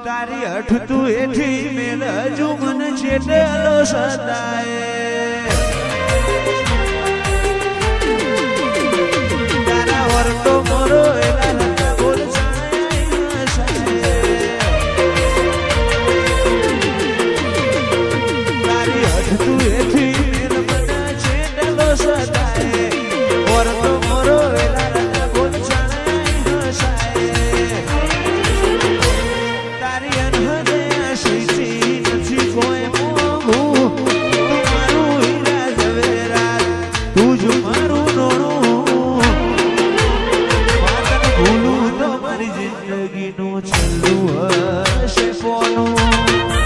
તારી અઠ તું એઠી મેલ હજુ મને છેટેલો સદાય તારા વર્તો મોરો એલા રંગા બોલ તારી અઠ તું એઠી મેલ મને છેટેલો સદાય વર્તો મોરો એલા રંગા બોલ તારી અનહદે આશીથી નથી કોઈ મોંઘું મારું હીરા ઝવેરાત તું જ મારું નોણું વાતન ભૂલું તો મારી જિંદગીનું છેલ્લું હશે કોનું